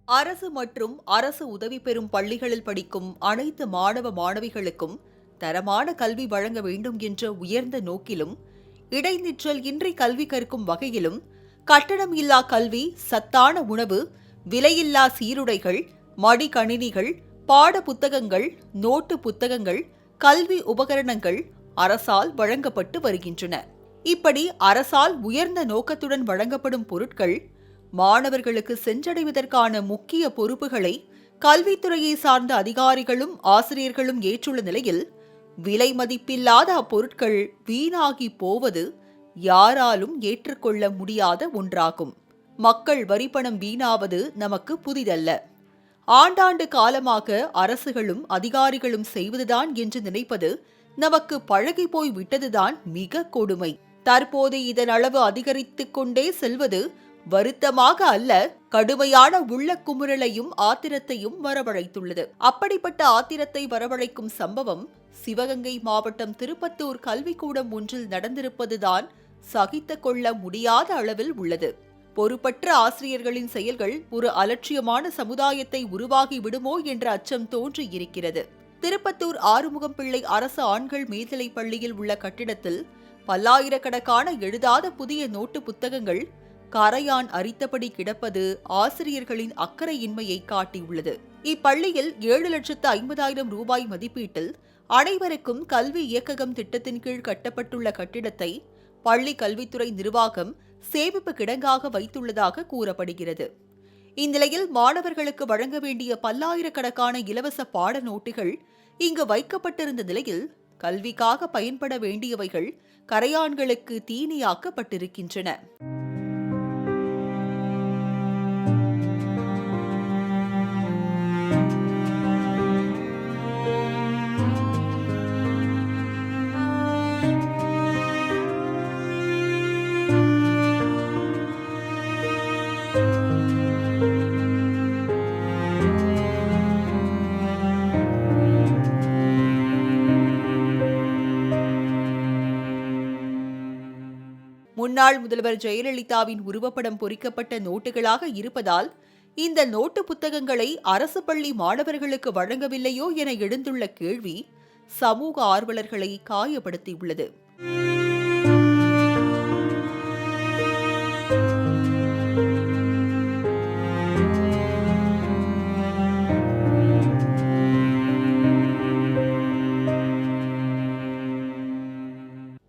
அரசு மற்றும் அரசு உதவி பெறும் பள்ளிகளில் படிக்கும் அனைத்து மாணவ மாணவிகளுக்கும் தரமான கல்வி வழங்க வேண்டும் என்ற உயர்ந்த நோக்கிலும், இடைநிற்றல் இன்றி கல்வி கற்கும் வகையிலும், கட்டணம் இல்லா கல்வி, சத்தான உணவு, விலையில்லா சீருடைகள், மடிக்கணினிகள், பாட புத்தகங்கள், நோட்டு புத்தகங்கள், கல்வி உபகரணங்கள் அரசால் வழங்கப்பட்டு வருகின்றன. இப்படி அரசால் உயர்ந்த நோக்கத்துடன் வழங்கப்படும் பொருட்கள் மாணவர்களுக்கு சென்றடைவதற்கான முக்கிய பொறுப்புகளை கல்வித்துறையை சார்ந்த அதிகாரிகளும் ஆசிரியர்களும் ஏற்றுள்ள நிலையில், விலை மதிப்பில்லாத அப்பொருட்கள் வீணாகி போவது யாராலும் ஏற்றுக்கொள்ள முடியாத ஒன்றாகும். மக்கள் வரிப்பணம் வீணாவது நமக்கு புதிதல்ல. ஆண்டாண்டு காலமாக அரசுகளும் அதிகாரிகளும் செய்வதுதான் என்று நினைப்பது நமக்கு பழகி போய் விட்டதுதான் மிக கொடுமை. தற்போது இதன் அளவு அதிகரித்துக் கொண்டே செல்வது வருத்தமாக அல்ல, கடுமையான உள்ள குமுறலையும் ஆத்திரத்தையும் வரவழைத்துள்ளது. அப்படிப்பட்ட ஆத்திரத்தை வரவழைக்கும் சம்பவம் சிவகங்கை மாவட்டம் திருப்பத்தூர் கல்விக்கூடம் ஒன்றில் நடந்திருப்பதுதான் சகித்துக் கொள்ள முடியாத அளவில் உள்ளது. பொறுப்பற்ற ஆசிரியர்களின் செயல்கள் ஒரு அலட்சியமான சமுதாயத்தை உருவாகி விடுமோ என்ற அச்சம் தோன்றி இருக்கிறது. திருப்பத்தூர் ஆறுமுகம் பிள்ளை அரசு ஆண்கள் மேல்நிலைப் பள்ளியில் உள்ள கட்டிடத்தில் பல்லாயிரக்கணக்கான எழுதாத புதிய நோட்டு புத்தகங்கள் கரையான் அரித்தபடி கிடப்பது ஆசிரியர்களின் அக்கறையின்மையை காட்டியுள்ளது. இப்பள்ளியில் 7,50,000 ரூபாய் மதிப்பீட்டில் அனைவருக்கும் கல்வி இயக்ககம் திட்டத்தின் கீழ் கட்டப்பட்டுள்ள கட்டிடத்தை பள்ளி கல்வித்துறை நிர்வாகம் சேமிப்பு கிடங்காக வைத்துள்ளதாக கூறப்படுகிறது. இந்நிலையில் மாணவர்களுக்கு வழங்க வேண்டிய பல்லாயிரக்கணக்கான இலவச பாட நோட்டுகள் இங்கு வைக்கப்பட்டிருந்த நிலையில், கல்விக்காக பயன்பட வேண்டியவைகள் கரையான்களுக்கு தீனியாக்கப்பட்டிருக்கின்றன. முன்னாள் முதல்வர் ஜெயலலிதாவின் உருவப்படம் பொறிக்கப்பட்ட நோட்டுகளாக இருப்பதால் இந்த நோட்டு புத்தகங்களை அரசு பள்ளி மாணவர்களுக்கு வழங்கவில்லையோ என எழுந்துள்ள கேள்வி சமூக ஆர்வலர்களை காயப்படுத்தியுள்ளது.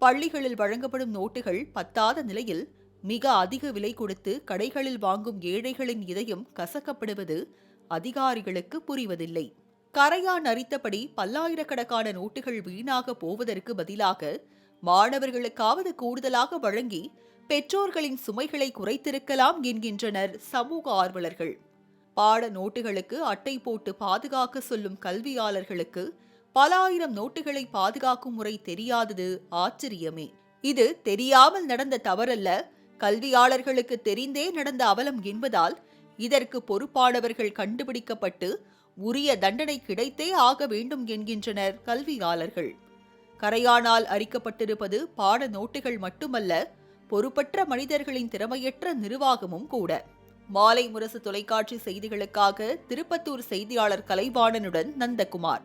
பள்ளிகளில் வழங்கப்படும் நோட்டுகள் பத்தாத நிலையில் மிக அதிக விலை கொடுத்து கடைகளில் வாங்கும் ஏழைகளின் இதயம் கசக்கப்படுவது அதிகாரிகளுக்கு புரிவதில்லை. கரையான் அரித்தபடி பல்லாயிரக்கணக்கான நோட்டுகள் வீணாக போவதற்கு பதிலாக மாணவர்களுக்காவது கூடுதலாக வழங்கி பெற்றோர்களின் சுமைகளை குறைத்திருக்கலாம் என்கின்றனர் சமூக ஆர்வலர்கள். பாட நோட்டுகளுக்கு அட்டை போட்டு பாதுகாக்க சொல்லும் கல்வியாளர்களுக்கு பல ஆயிரம் நோட்டுகளை பாதுகாக்கும் முறை தெரியாதது ஆச்சரியமே. இது தெரியாமல் நடந்த தவறல்ல, கல்வியாளர்களுக்கு தெரிந்தே நடந்த அவலம் என்பதால் இதற்கு பொறுப்பானவர்கள் கண்டுபிடிக்கப்பட்டு உரிய தண்டனை கிடைத்தே ஆக வேண்டும் என்கின்றனர் கல்வியாளர்கள். கரையானால் அரிக்கப்பட்டிருப்பது பாட நோட்டுகள் மட்டுமல்ல, பொறுப்பற்ற மனிதர்களின் திறமையற்ற நிர்வாகமும் கூட. மாலை முரசு தொலைக்காட்சி செய்திகளுக்காக திருப்பத்தூர் செய்தியாளர் கலைவாணனுடன் நந்தகுமார்.